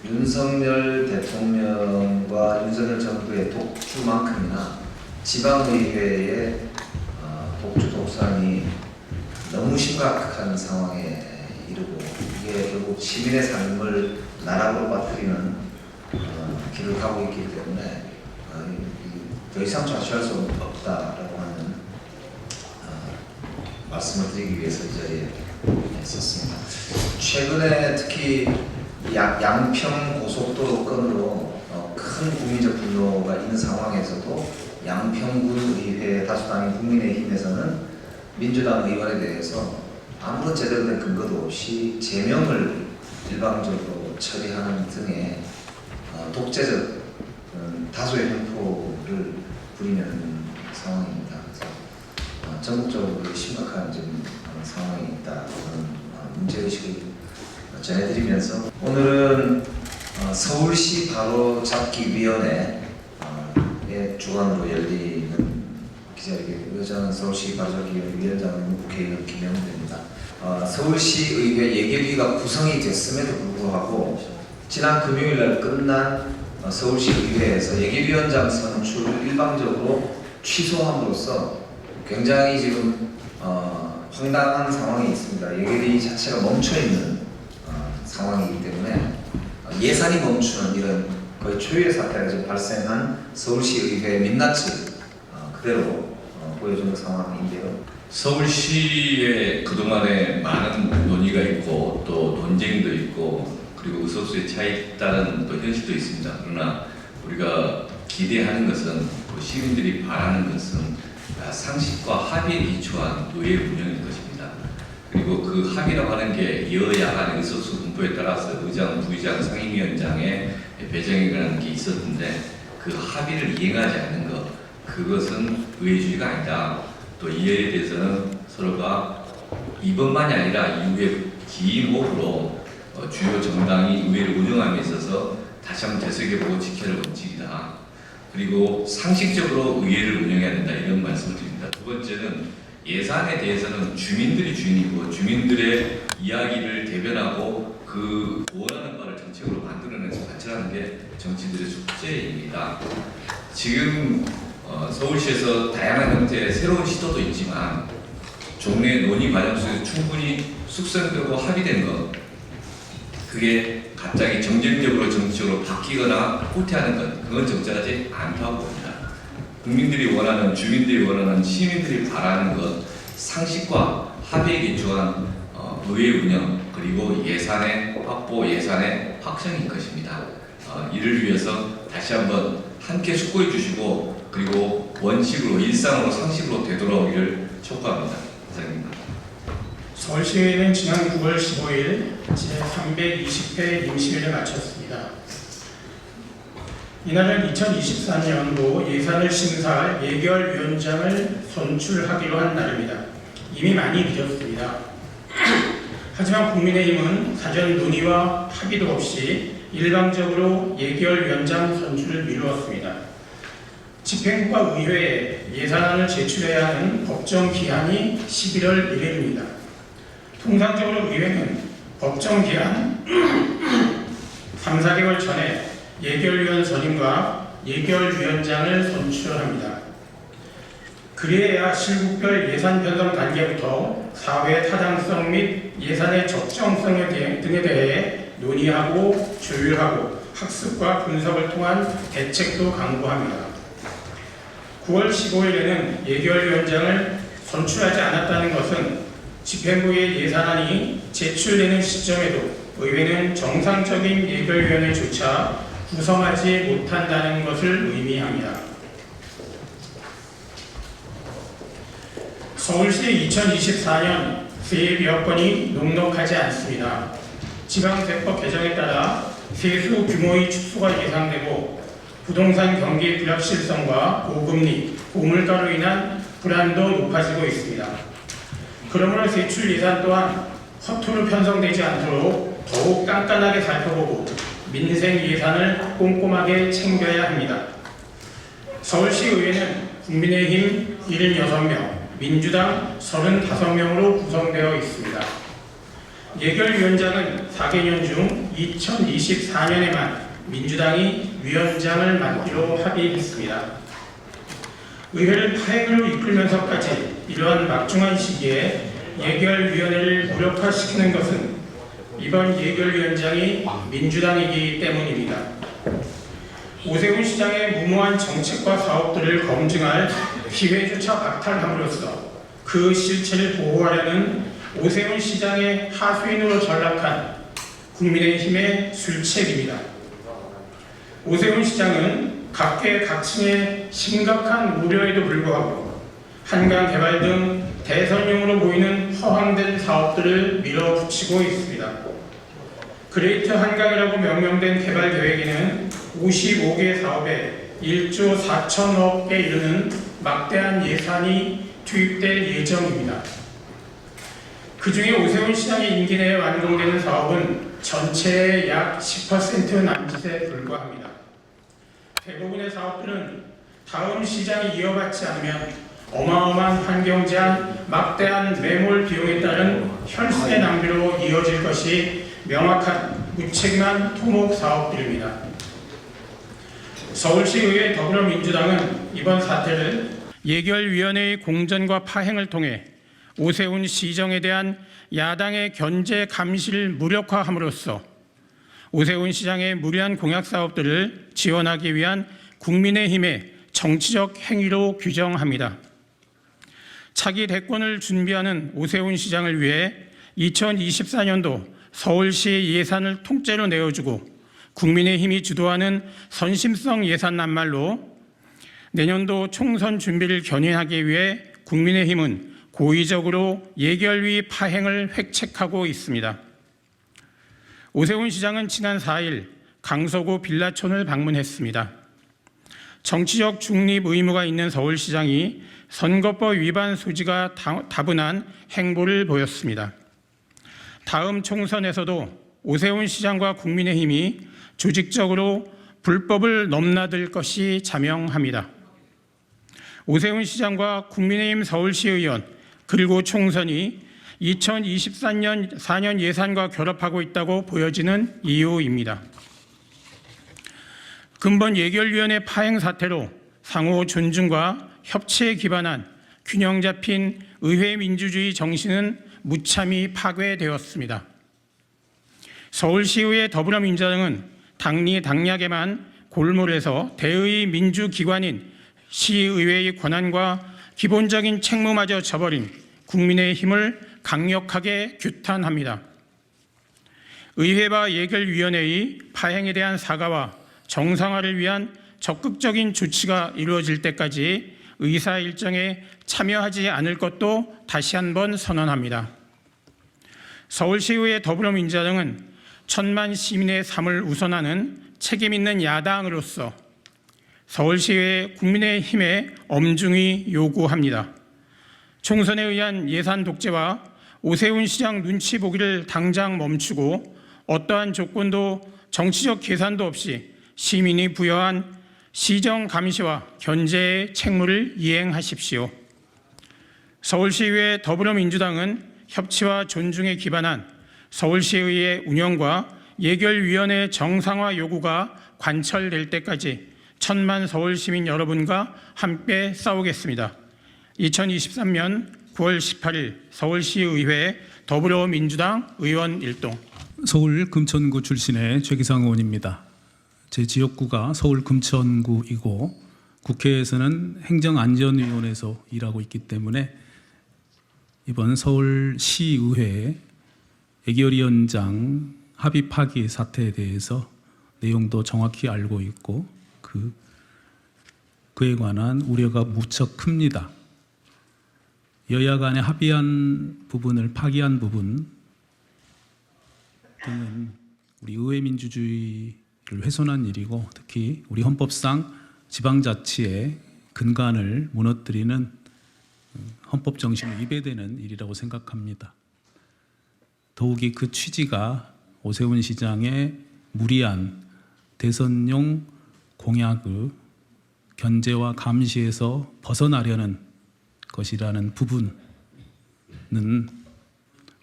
윤석열 대통령과 윤석열 정부의 독주만큼이나 지방의회의 독주 독산이 너무 심각한 상황에 이르고 이게 결국 시민의 삶을 나락으로 빠뜨리는 길을 가고 있기 때문에 더 이상 좌시할 수 없다라고 하는 말씀을 드리기 위해서 이 자리에 섰습니다. 최근에 특히 양평 고속도로 건으로 큰 국민적 분노가 있는 상황에서도 양평군 의회 다수당인 국민의힘에서는 민주당 의원에 대해서 아무런 제대로 된 근거도 없이 제명을 일방적으로 처리하는 등의 독재적 다수의 횡포를 부리는 상황입니다. 그래서 전국적으로 심각한 지금 상황이 있다는 문제의식을 전해드리면서 오늘은 서울시 바로잡기위원회의 주관으로 열리는 기자회견이고요. 저는 서울시 바로잡기위원회 위원장은 국회의원 김영대입니다. 서울시의회 예결위가 구성이 됐음에도 불구하고 지난 금요일날 끝난 서울시의회에서 예결위원장 선출을 일방적으로 취소함으로써 굉장히 지금 황당한 상황이 있습니다. 예결위 자체가 멈춰있는 상황이기 때문에 예산이 멈추는 이런 거의 초유의 사태가 지금 발생한 서울시의회 민낯을 그대로 보여주는 상황인데요. 서울시에 그동안에 많은 논의가 있고 또 논쟁도 있고 그리고 의석수의 차이에 따른 또 현실도 있습니다. 그러나 우리가 기대하는 것은 시민들이 바라는 것은 상식과 합의에 기초한 의회 운영인 것입니다. 그리고 그 합의라고 하는 게 여야 간의 의석수 분포에 따라서 의장, 부의장, 상임위원장의 배정이라는 게 있었는데 그 합의를 이행하지 않는 것, 그것은 의회주의가 아니다. 또 이에 대해서는 서로가 이번만이 아니라 이후에 긴 호흡으로 주요 정당이 의회를 운영함에 있어서 다시 한번 되새겨보고 지켜야 할 원칙이다. 그리고 상식적으로 의회를 운영해야 된다, 이런 말씀을 드립니다. 두 번째는 예산에 대해서는 주민들이 주인이고 주민들의 이야기를 대변하고 그 원하는 바를 정책으로 만들어내서 관철하는 게 정치인들의 숙제입니다. 지금 서울시에서 다양한 형태의 새로운 시도도 있지만 종래 논의 과정 속에서 충분히 숙성되고 합의된 것, 그게 갑자기 정쟁적으로 정치적으로 바뀌거나 후퇴하는 것, 그건 적절하지 않다고 봅니다. 국민들이 원하는, 주민들이 원하는, 시민들이 바라는 것, 상식과 합의에 기초한 의회 운영, 그리고 예산의 확보, 예산의 확정인 것입니다. 이를 위해서 다시 한번 함께 숙고해 주시고 그리고 원칙으로, 일상으로, 상식으로 되돌아오기를 촉구합니다. 감사합니다. 서울시의회는 지난 9월 15일 제320회 임시회를 마쳤습니다. 이날은 2023년도 예산을 심사할 예결위원장을 선출하기로 한 날입니다. 이미 많이 늦었습니다. 하지만 국민의힘은 사전 논의와 합의도 없이 일방적으로 예결위원장 선출을 미루었습니다. 집행부가 의회에 예산안을 제출해야 하는 법정 기한이 11월 1일입니다. 통상적으로 의회는 법정 기한 3, 4개월 전에 예결위원 선임과 예결위원장을 선출합니다. 그래야 실국별 예산 편성 단계부터 사회 타당성 및 예산의 적정성 등에 대해 논의하고 조율하고 학습과 분석을 통한 대책도 강구합니다. 9월 15일에는 예결위원장을 선출하지 않았다는 것은 집행부의 예산안이 제출되는 시점에도 의회는 정상적인 예결위원회조차 구성하지 못한다는 것을 의미합니다. 서울시 2024년 세입 여건이 녹록하지 않습니다. 지방세법 개정에 따라 세수 규모의 축소가 예상되고 부동산 경기 불확실성과 고금리, 고물가로 인한 불안도 높아지고 있습니다. 그러므로 세출 예산 또한 허투루 편성되지 않도록 더욱 깐깐하게 살펴보고 민생 예산을 꼼꼼하게 챙겨야 합니다. 서울시의회는 국민의힘 76명, 민주당 35명으로 구성되어 있습니다. 예결위원장은 4개년 중 2024년에만 민주당이 위원장을 맡기로 합의했습니다. 의회를 파행으로 이끌면서까지 이러한 막중한 시기에 예결위원회를 무력화시키는 것은 이번 예결위원장이 민주당이기 때문입니다. 오세훈 시장의 무모한 정책과 사업들을 검증할 기회조차 박탈함으로써 그 실체를 보호하려는 오세훈 시장의 하수인으로 전락한 국민의힘의 술책입니다. 오세훈 시장은 각계각층의 심각한 우려에도 불구하고 한강 개발 등 대선용으로 보이는 허황된 사업들을 밀어붙이고 있습니다. 그레이트 한강이라고 명명된 개발 계획에는 55개 사업에 1조 4천억에 이르는 막대한 예산이 투입될 예정입니다. 그중에 오세훈 시장의 임기 내에 완공되는 사업은 전체의 약 10% 남짓에 불과합니다. 대부분의 사업들은 다음 시장이 이어받지 않으면 어마어마한 환경 제한, 막대한 매몰 비용에 따른 혈세의 낭비로 이어질 것이 명확한 무책임한 토목 사업들입니다. 서울시의회 더불어민주당은 이번 사태를 예결위원회의 공전과 파행을 통해 오세훈 시정에 대한 야당의 견제 감시를 무력화함으로써 오세훈 시장의 무리한 공약 사업들을 지원하기 위한 국민의힘의 정치적 행위로 규정합니다. 차기 대권을 준비하는 오세훈 시장을 위해 2024년도 서울시 예산을 통째로 내어주고 국민의힘이 주도하는 선심성 예산 낱말로 내년도 총선 준비를 견인하기 위해 국민의힘은 고의적으로 예결위 파행을 획책하고 있습니다. 오세훈 시장은 지난 4일 강서구 빌라촌을 방문했습니다. 정치적 중립 의무가 있는 서울시장이 선거법 위반 소지가 다분한 행보를 보였습니다. 다음 총선에서도 오세훈 시장과 국민의힘이 조직적으로 불법을 넘나들 것이 자명합니다. 오세훈 시장과 국민의힘 서울시 의원 그리고 총선이 2024년 예산과 결합하고 있다고 보여지는 이유입니다. 근본 예결위원회 파행 사태로 상호 존중과 협치에 기반한 균형 잡힌 의회 민주주의 정신은 무참히 파괴되었습니다. 서울시의회 더불어민주당은 당리당략에만 골몰해서 대의 민주기관인 시의회의 권한과 기본적인 책무마저 저버린 국민의힘을 강력하게 규탄합니다. 의회와 예결위원회의 파행에 대한 사과와 정상화를 위한 적극적인 조치가 이루어질 때까지 의사 일정에 참여하지 않을 것도 다시 한번 선언합니다. 서울시의회 더불어민주당은 천만 시민의 삶을 우선하는 책임 있는 야당으로서 서울시의회 국민의힘에 엄중히 요구합니다. 총선에 의한 예산 독재와 오세훈 시장 눈치 보기를 당장 멈추고 어떠한 조건도 정치적 계산도 없이 시민이 부여한 시정 감시와 견제의 책무를 이행하십시오. 서울시의회 더불어민주당은 협치와 존중에 기반한 서울시의회 운영과 예결위원회 정상화 요구가 관철될 때까지 천만 서울시민 여러분과 함께 싸우겠습니다. 2023년 9월 18일 서울시의회 더불어민주당 의원 일동. 서울 금천구 출신의 최기상 의원입니다. 제 지역구가 서울 금천구이고 국회에서는 행정안전위원회에서 일하고 있기 때문에 이번 서울시의회 예결위원장 합의 파기 사태에 대해서 내용도 정확히 알고 있고 그에 관한 우려가 무척 큽니다. 여야 간에 합의한 부분을 파기한 부분 등은 우리 의회 민주주의를 훼손한 일이고 특히 우리 헌법상 지방자치의 근간을 무너뜨리는 헌법 정신을 위배되는 일이라고 생각합니다. 더욱이 그 취지가 오세훈 시장의 무리한 대선용 공약의 견제와 감시에서 벗어나려는 것이라는 부분은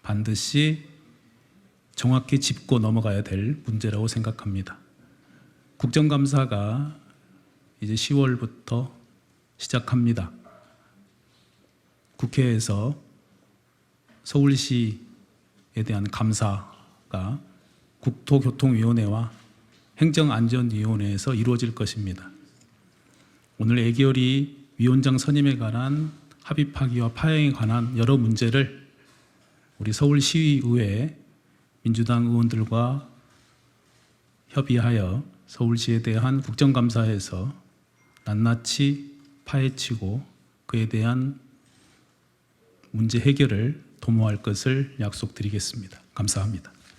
반드시 정확히 짚고 넘어가야 될 문제라고 생각합니다. 국정감사가 이제 10월부터 시작합니다. 국회에서 서울시에 대한 감사가 국토교통위원회와 행정안전위원회에서 이루어질 것입니다. 오늘 애결이 위원장 선임에 관한 합의 파기와 파행에 관한 여러 문제를 우리 서울시의회 민주당 의원들과 협의하여 서울시에 대한 국정감사에서 낱낱이 파헤치고 그에 대한 문제 해결을 도모할 것을 약속드리겠습니다. 감사합니다.